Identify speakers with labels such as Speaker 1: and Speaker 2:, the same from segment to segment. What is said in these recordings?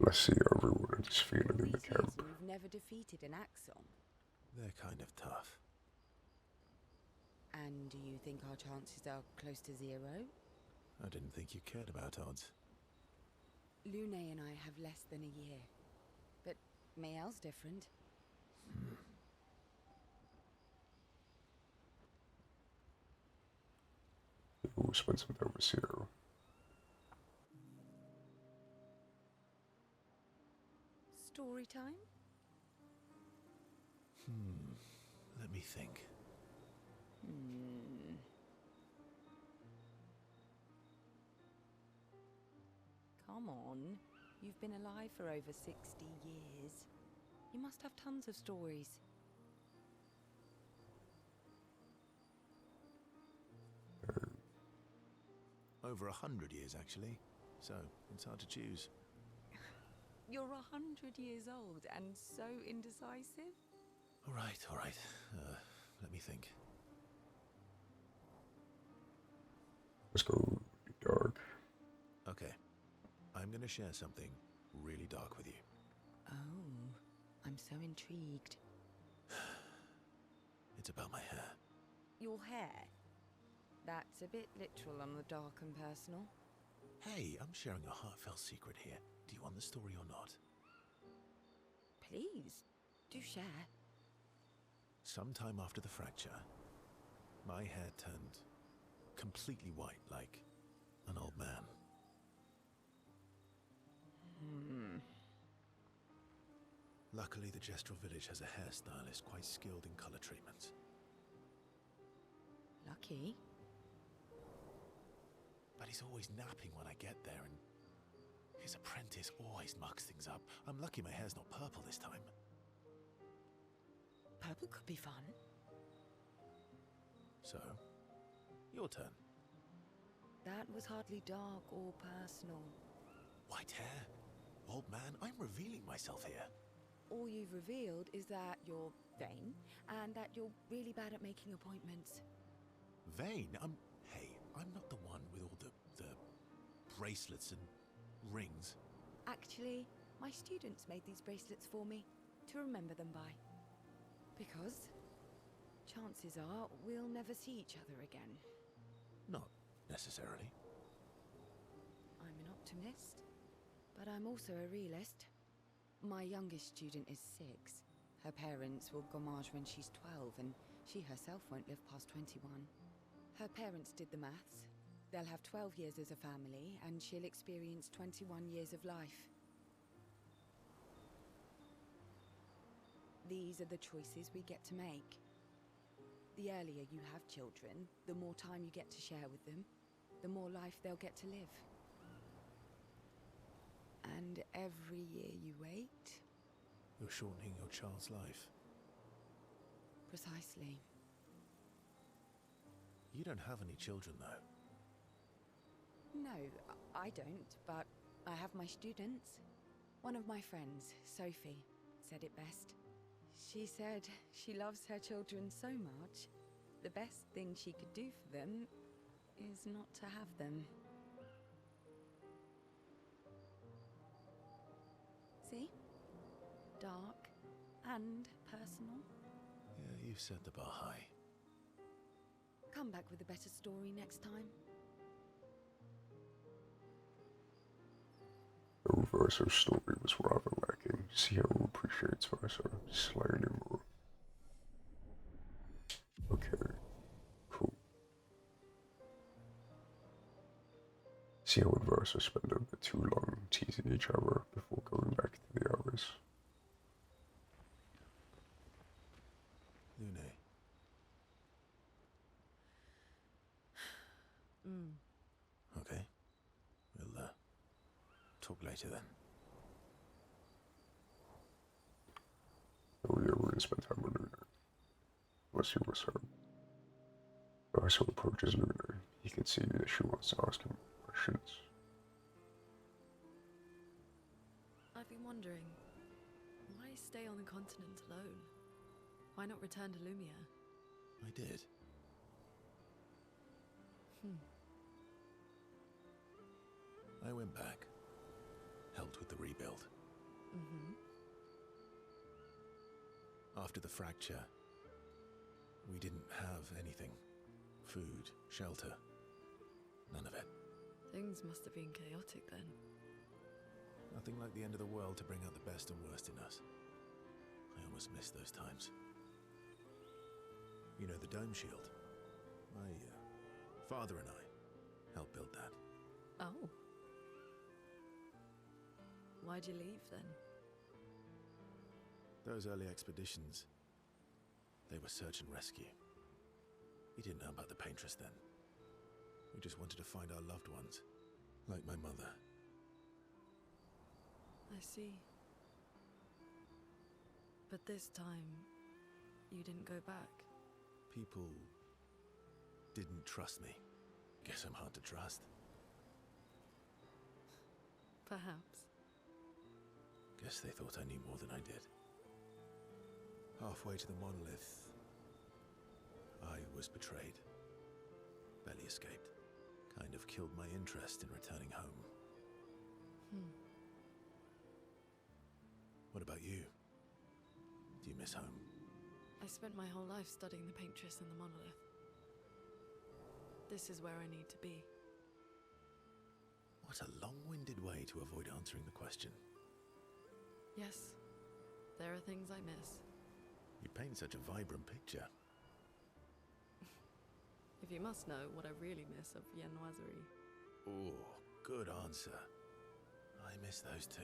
Speaker 1: Let's see how everyone is feeling in the
Speaker 2: Greetings,
Speaker 1: camp.
Speaker 2: you've never defeated an Axon.
Speaker 3: They're kind of tough.
Speaker 2: And do you think our chances are close to zero?
Speaker 3: I didn't think you cared about odds.
Speaker 2: Lune and I have less than a year. But Mael's different.
Speaker 1: We'll spend some time with Sierra.
Speaker 2: Story time?
Speaker 3: Let me think.
Speaker 2: Come on. You've been alive for over 60 years. You must have tons of stories.
Speaker 3: Over 100 years, actually. So, it's hard to choose.
Speaker 2: You're 100 years old and so indecisive?
Speaker 3: All right, all right. Let me think.
Speaker 1: Let's go dark.
Speaker 3: Okay. I'm gonna share something really dark with you.
Speaker 2: Oh, I'm so intrigued.
Speaker 3: It's about my hair.
Speaker 2: Your hair? That's a bit literal on the dark and personal.
Speaker 3: Hey, I'm sharing a heartfelt secret here. Do you want the story or not?
Speaker 2: Please, do share.
Speaker 3: Sometime after the fracture, my hair turned completely white, like an old man. Luckily, the Gestrel village has a hairstylist quite skilled in color treatments.
Speaker 2: Lucky.
Speaker 3: But he's always napping when I get there, and his apprentice always mucks things up. I'm lucky my hair's not purple this time.
Speaker 2: Purple could be fun.
Speaker 3: So, your turn.
Speaker 2: That was hardly dark or personal.
Speaker 3: White hair? Old man, I'm revealing myself here.
Speaker 2: All you've revealed is that you're vain and that you're really bad at making appointments.
Speaker 3: Vain? Hey, I'm not the one with all the bracelets and rings.
Speaker 2: Actually, my students made these bracelets for me to remember them by. Because chances are we'll never see each other again.
Speaker 3: Not necessarily.
Speaker 2: I'm an optimist, but I'm also a realist. My youngest student is 6. Her parents will gommage when she's 12, and she herself won't live past 21. Her parents did the maths. They'll have 12 years as a family, and she'll experience 21 years of life. These are the choices we get to make. The earlier you have children, the more time you get to share with them, the more life they'll get to live. And every year you wait...
Speaker 3: You're shortening your child's life.
Speaker 2: Precisely.
Speaker 3: You don't have any children, though.
Speaker 2: No, I don't, but I have my students. One of my friends, Sophie, said it best. She said she loves her children so much, the best thing she could do for them is not to have them. See? Dark and personal.
Speaker 3: Yeah, you've set the bar high.
Speaker 2: Come back with a better story next time.
Speaker 1: Verso's story was rather lacking. Sierra appreciates Verso slightly more. Okay, cool. Sierra and Verso spend a bit too long teasing each other before going back to the others.
Speaker 3: Lune. Okay. We'll, talk later then.
Speaker 1: Oh yeah, we're gonna spend time with Luna. Let's see what's up. Verso approaches Luna. He can see that she wants to ask him questions.
Speaker 4: I've been wondering, why stay on the continent alone? Why not return to Lumia?
Speaker 3: I did. I went back. Helped with the rebuild. After the fracture, we didn't have anything. Food, shelter, none of it.
Speaker 4: Things must have been chaotic then.
Speaker 3: Nothing like the end of the world to bring out the best and worst in us. I almost miss those times. You know the dome shield? My father and I helped build that.
Speaker 4: Oh. Why'd you leave then?
Speaker 3: Those early expeditions, they were search and rescue. We didn't know about the paintress then. We just wanted to find our loved ones, like my mother.
Speaker 4: I see. But this time, you didn't go back.
Speaker 3: People didn't trust me. Guess I'm hard to trust.
Speaker 4: Perhaps.
Speaker 3: Guess they thought I knew more than I did. Halfway to the monolith, I was betrayed. Barely escaped. Kind of killed my interest in returning home. What about you? Do you miss home?
Speaker 4: I spent my whole life studying the paintress and the monolith. This is where I need to be.
Speaker 3: What a long-winded way to avoid answering the question.
Speaker 4: Yes, there are things I miss.
Speaker 3: You paint such a vibrant picture.
Speaker 4: If you must know what I really miss of viennoiserie.
Speaker 3: Oh, good answer. I miss those too.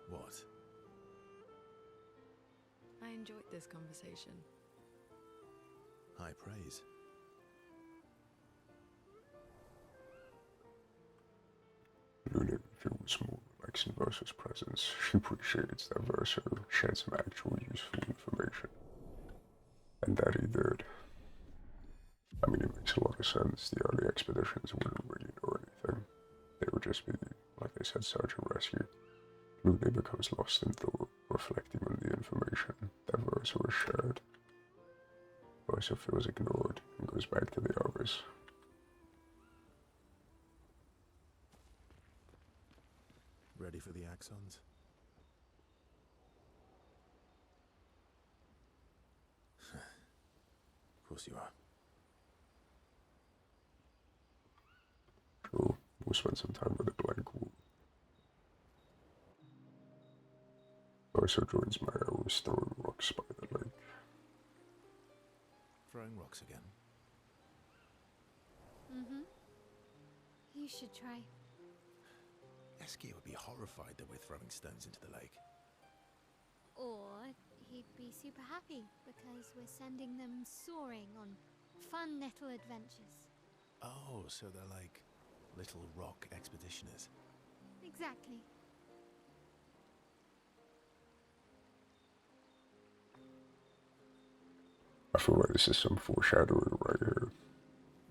Speaker 3: What?
Speaker 4: I enjoyed this conversation.
Speaker 3: High praise.
Speaker 1: Luna feels more relaxed in Versa's presence. She appreciates that Versa shared some actual useful information. And that he did. I mean, it makes a lot of sense. The early expeditions wouldn't really know anything. They would just be, like I said, search and rescue. Luna becomes lost in thought, reflecting on the information that Versa was shared. Versa feels ignored and goes back to the others.
Speaker 3: Ready for the axons? Of course you are.
Speaker 1: Sure, we'll spend some time with the blank wall. Versa joins Maya, who is throwing rocks by the lake.
Speaker 3: Throwing rocks again.
Speaker 5: You should try.
Speaker 3: Eskia would be horrified that we're throwing stones into the lake.
Speaker 5: Or he'd be super happy because we're sending them soaring on fun little adventures.
Speaker 3: Oh, so they're like little rock expeditioners.
Speaker 5: Exactly.
Speaker 1: I feel like this is some foreshadowing right here.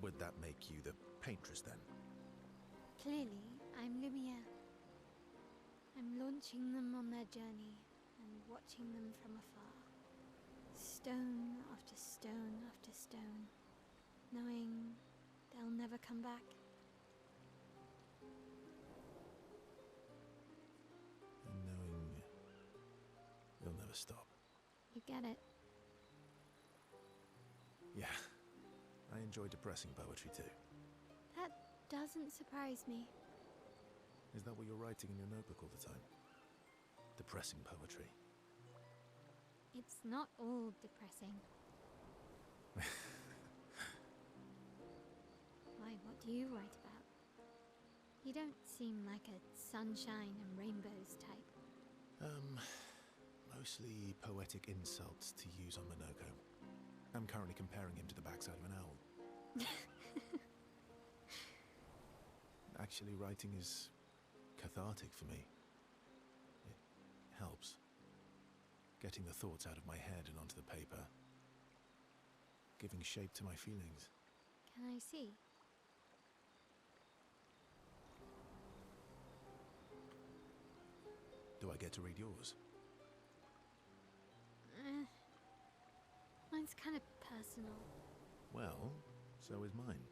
Speaker 3: Would that make you the paintress then?
Speaker 5: Clearly, I'm Lumiere. I'm launching them on their journey and watching them from afar. Stone after stone after stone, knowing they'll never come back.
Speaker 3: And knowing you'll never stop.
Speaker 5: You get it?
Speaker 3: Yeah, I enjoy depressing poetry too.
Speaker 5: That doesn't surprise me.
Speaker 3: Is that what you're writing in your notebook all the time? Depressing poetry.
Speaker 5: It's not all depressing. Why, what do you write about? You don't seem like a sunshine and rainbows type.
Speaker 3: Mostly poetic insults to use on Minoko. I'm currently comparing him to the backside of an owl. Actually, writing is cathartic for me. It helps. Getting the thoughts out of my head and onto the paper. Giving shape to my feelings.
Speaker 5: Can I see?
Speaker 3: Do I get to read yours?
Speaker 5: Mine's kind of personal.
Speaker 3: Well, so is mine.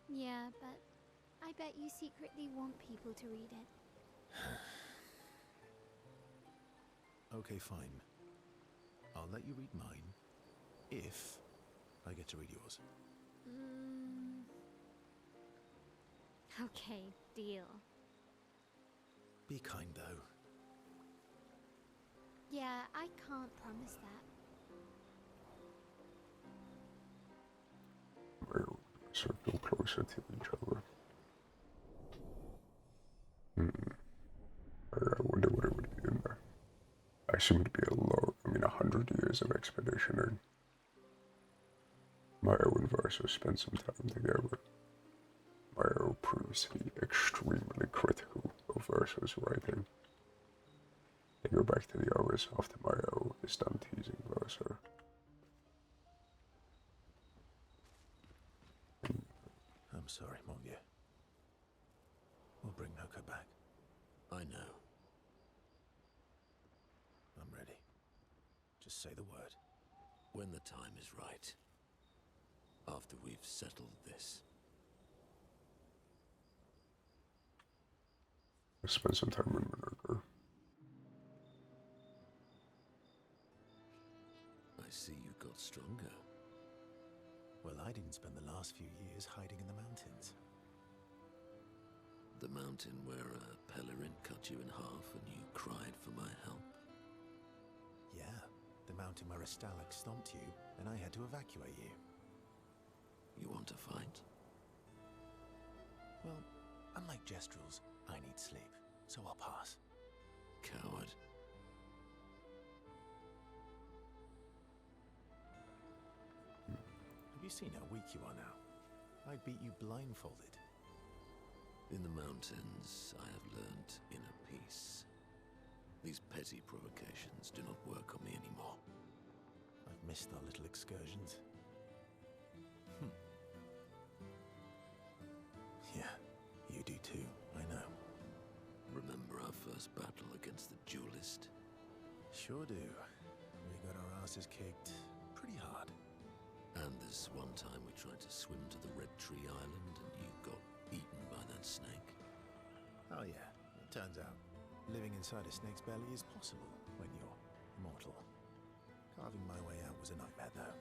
Speaker 5: Yeah, but I bet you secretly want people to read it.
Speaker 3: Okay, fine. I'll let you read mine, if I get to read yours.
Speaker 5: Okay, deal.
Speaker 3: Be kind, though.
Speaker 5: Yeah, I can't promise that.
Speaker 1: My own circle closer to each other. I wonder what it would be in there. I assume it'd be a lot, 100 years of expeditioning. Mayo and Verso spent some time together. Mayo proves to be extremely critical of Verso's writing. They go back to the hours after Mayo is done teasing Verso.
Speaker 3: I'm sorry, Mongia. We'll bring Noko back.
Speaker 6: I know.
Speaker 3: I'm ready. Just say the word.
Speaker 6: When the time is right. After we've settled this.
Speaker 1: I spent some time with Minoko.
Speaker 6: I see you got stronger.
Speaker 3: Well, I didn't spend the last few years hiding in the mountains.
Speaker 6: The mountain where a Pelerin cut you in half and you cried for my help.
Speaker 3: Yeah, the mountain where a Stalak stomped you and I had to evacuate you.
Speaker 6: You want to fight?
Speaker 3: Well, unlike Jestrels, I need sleep, so I'll pass.
Speaker 6: Coward.
Speaker 3: Have you seen how weak you are now? I'd beat you blindfolded.
Speaker 6: In the mountains, I have learned inner peace. These petty provocations do not work on me anymore.
Speaker 3: I've missed our little excursions. Yeah, you do too, I know.
Speaker 6: Remember our first battle against the duelist?
Speaker 3: Sure do. We got our asses kicked pretty hard.
Speaker 6: And this one time we tried to swim to the Red Tree Island and you got eaten by that snake.
Speaker 3: Oh yeah, it turns out living inside a snake's belly is possible when you're mortal. Carving my way out was a nightmare though.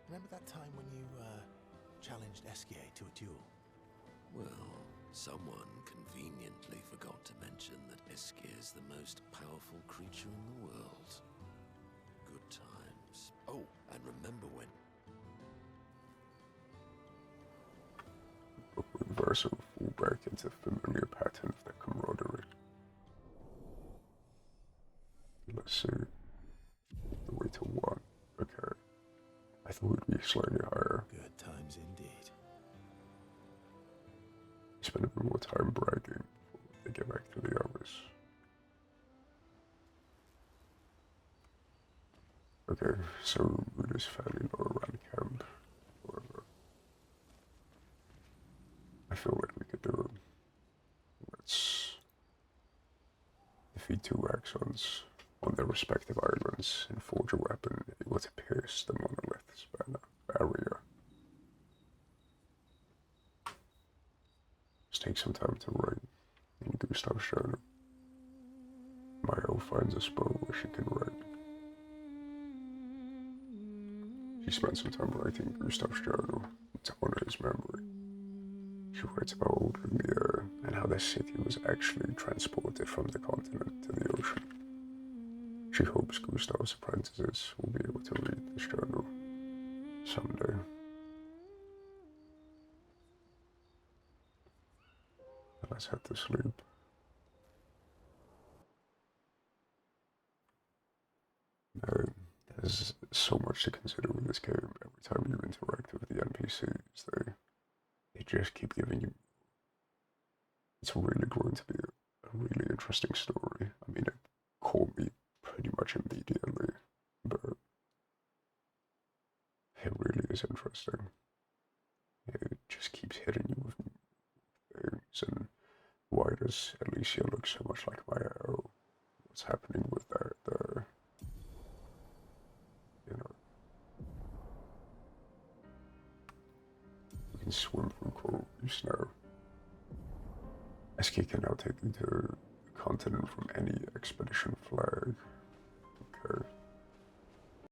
Speaker 3: Remember that time when you, challenged Eskier to a duel?
Speaker 6: Well, someone conveniently forgot to mention that Eskier is the most powerful creature in the world. Good times. Oh, and remember when...
Speaker 1: When Verso fall back into the familiar pattern of their camaraderie. Let's see. The way to 1. Okay. I thought it would be slightly higher.
Speaker 3: Good times indeed.
Speaker 1: Spend a bit more time bragging before they get back to the others. Okay, so mood is fairly low around camp. However, I feel like we could do it. Let's defeat 2 Axons on their respective islands and forge a weapon able to pierce the monolith's barrier. Let's take some time to write in Gustav's journal. Mayo finds a spot where she can write. She spends some time writing Gustav's journal to honor his memory. She writes about old Lumiere and how the city was actually transported from the continent to the ocean. She hopes Gustav's apprentices will be able to read this journal someday. Let's head to sleep. No, there's so much to consider with this game. Every time you interact with the NPCs, they just keep giving you... It's really going to be a really interesting story. I mean, it caught me pretty much immediately, but it really is interesting. It just keeps hitting you with things, and why does Alicia look so much like Mayo? What's happening with the can swim through coral reefs now. SK can now take you to the continent from any expedition flag.